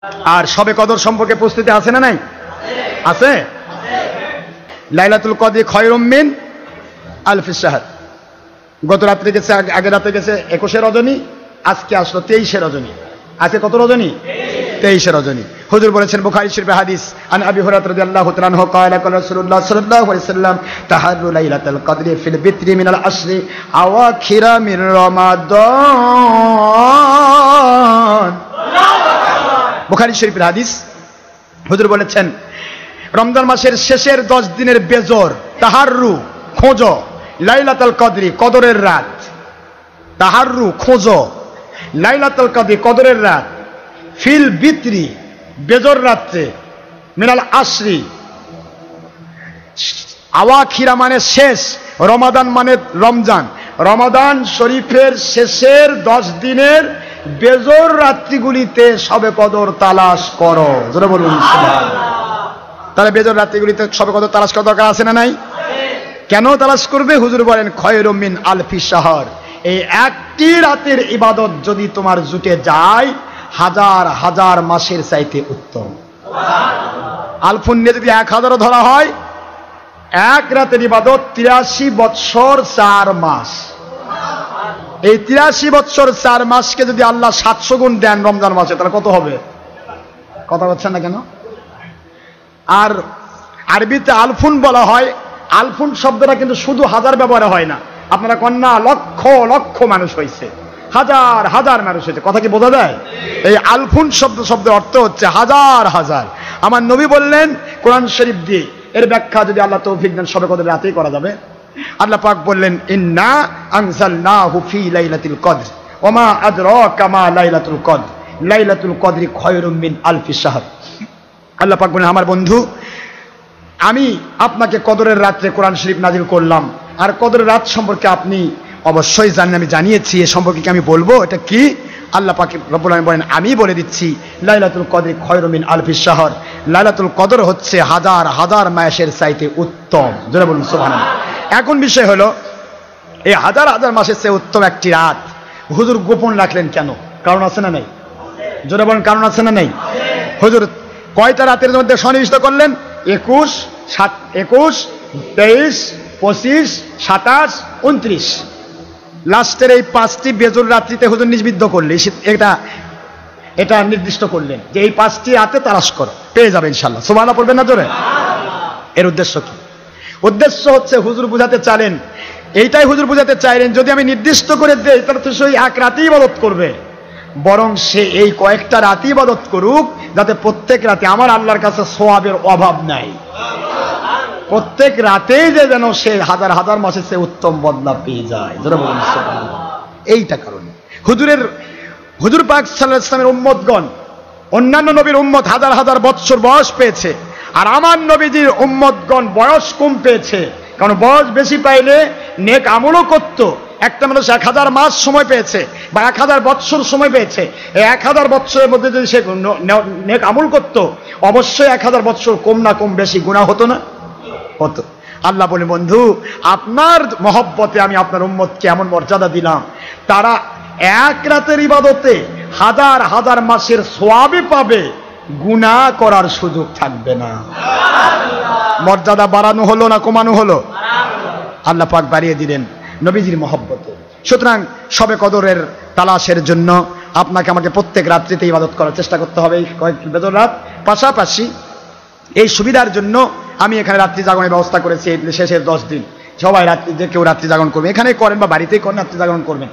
আর শবে কদর সম্পর্কে প্রস্তুতি আছে না নাই? আছে। লাইলাতুল কদর খায়রুম মিন আলফি শাহর। গত রাত্রে গেছে, আগের রাতে গেছে 21 রজনী, আজকে আসলো 23 রজনী। আজকে কত রজনী? 23 রজনী। হুজুর বলেছেন বুখারী শরীফের হাদিস, আন আবি হুরায়রা রাদিয়াল্লাহু তাআলা আনহু قال قال رسول الله صلى الله عليه وسلم تحروا ليلة القدر في البتر من العشر أواخر من رمضان। বুখারী শরীফের হাদিস। হুজুর বলেছেন রমজান মাসের শেষের 10 দিনের বেজর তাহাররু খোঁজো, লাইলাতুল কদরি কদরের রাত, তাহাররু খোঁজো লাইলাতুল কদরি কদরের রাত, ফিল বিত্রি বেজর রাত্রে, মিনাল আশরি আওয়াখিরা মানে শেষ, রমাদান মানে রমজান, রমাদান শরীফের শেষের 10 দিনের বেজর রাত্রিগুলিতে শবে কদর তালাশ করো। জোরে বলুন সুবহানাল্লাহ। তাহলে বেজর রাত্রিগুলিতে শবে কদর তালাশ করা দরকার আছে না নাই? কেন তালাশ করবে? হুজুর বলেন খায়রুম মিন আলফি শাহর। এই একটি রাতের ইবাদত যদি তোমার জুটে যায় হাজার হাজার মাসের চাইতে উত্তম। আলফুন নিয়ে যদি 1000 ধরা হয়, এক রাতের ইবাদত 83 বৎসর 4 মাস। এই 83 বৎসর 4 মাসকে যদি আল্লাহ 700 গুণ দেন রমজান মাসে, তাহলে কত হবে? কথা বলছেন না কেন? আর আরবিতে আলফুন বলা হয়। আলফুন শব্দটা কিন্তু শুধু হাজার ব্যবহার হয় না। আপনারা কন্যা লক্ষ লক্ষ মানুষ হয়েছে, হাজার হাজার মানুষ হয়েছে, কথা কি বোঝা যায়? এই আলফুন শব্দের অর্থ হচ্ছে হাজার হাজার। আমার নবী বললেন কোরআন শরীফ দিয়ে এর ব্যাখ্যা যদি আল্লাহ তৌফিক দেন শবে কদর রাতেই করা যাবে। আল্লাহ পাক বললেন ইন্না আনজালনাহু ফি লাইলাতুল কদর ওয়া মা আদরাকা মা লাইলাতুল কদর লাইলাতুল কদরি খায়রুম মিন আলফি শাহর। আল্লাহ পাক বলেন আমার বন্ধু আমি আপনাকে কদরের রাত্রে কোরআন শরীফ নাজিল করলাম, আর কদরের রাত সম্পর্কে আপনি অবশ্যই জানেন, আমি জানিয়েছি। এ সম্পর্কে কি আমি বলবো? এটা কি? আল্লাহ পাক রব্বুল আলামিন বলেন আমি বলে দিচ্ছি লাইলাতুল কদর খায়রুম মিন আলফি শাহর। লাইলাতুল কদর হচ্ছে হাজার হাজার মাসের চাইতে উত্তম। জোরে বলুন সুবহানাল্লাহ। এখন বিষয় হলো এই হাজার হাজার মাসের চেয়ে উত্তম একটি রাত হুজুর গোপন রাখলেন কেন? কারণ আছে না নাই? জোরে বলেন কারণ আছে না নাই? হুজুর কয়টা রাতের মধ্যে সন্নিবিষ্ট করলেন? 21, 23, 25, 27, 29। লাস্টের এই 5টি বেজর রাত্রিতে হুজুর নির্বিদ্ধ করলেন। এটা নির্দিষ্ট করলেন যে এই 5টি রাতে তালাশ করো, পেয়ে যাবে ইনশাআল্লাহ। সুবহানাল্লাহ পড়বেন না জোরে? এর উদ্দেশ্য কি? উদ্দেশ্য হচ্ছে হুজুর বুঝাতে চাইলেন, এইটাই হুজুর বুঝাতে চাইলেন যদি আমি নির্দিষ্ট করে দেই তাহলে তো সেই এক রাতেই ইবাদত করবে, বরং সে এই কয়েকটা রাতে ইবাদত করুক যাতে প্রত্যেক রাতে আমার আল্লাহর কাছে সওয়াবের অভাব নাই। প্রত্যেক রাতেই যেন সে হাজার হাজার মাসের চেয়ে উত্তম বদলা পেয়ে যায়। যারা বলুন সুবহানাল্লাহ। এইটা কারণে হুজুর পাক সাল্লাল্লাহু আলাইহি ওয়াসাল্লামের উম্মতগণ অন্যান্য নবীর উম্মত হাজার হাজার বৎসর বয়স পেয়েছে, আর আমার নবীজির উম্মতগণ বয়স কম পেয়েছে। কারণ বয়স বেশি পাইলে নেক আমলও করতো। একটা মানুষ 1000 মাস সময় পেয়েছে বা 1000 বৎসর সময় পেয়েছে, এই 1000 বৎসরের মধ্যে যদি সে নেক আমল করতো অবশ্যই 1000 বৎসর কম না কম বেশি গুনাহ হতো না? হতো। আল্লাহ বলে বন্ধু আপনার মহব্বতে আমি আপনার উম্মতকে এমন মর্যাদা দিলাম তারা এক রাতের ইবাদতে হাজার হাজার মাসের সওয়াবে পাবে, গুনাহ করার সুযোগ থাকবে না। মর্যাদা বাড়ানো হলো না কমানো হলো? আল্লাহ পাক বাড়িয়ে দিলেন নবীজির মহব্বতে। সুতরাং শবে কদরের তালাশের জন্য আপনাকে আমাকে প্রত্যেক রাত্রিতে ইবাদত করার চেষ্টা করতে হবে, কয়েকটি বেজর রাত। পাশাপাশি এই সুবিধার জন্য আমি এখানে রাত্রি জাগরণের ব্যবস্থা করেছি। শেষের 10 দিন সবাই রাত্রি যে কেউ রাত্রি জাগরণ করবে, এখানে করেন বা বাড়িতেই করেন রাত্রি জাগরণ করবেন।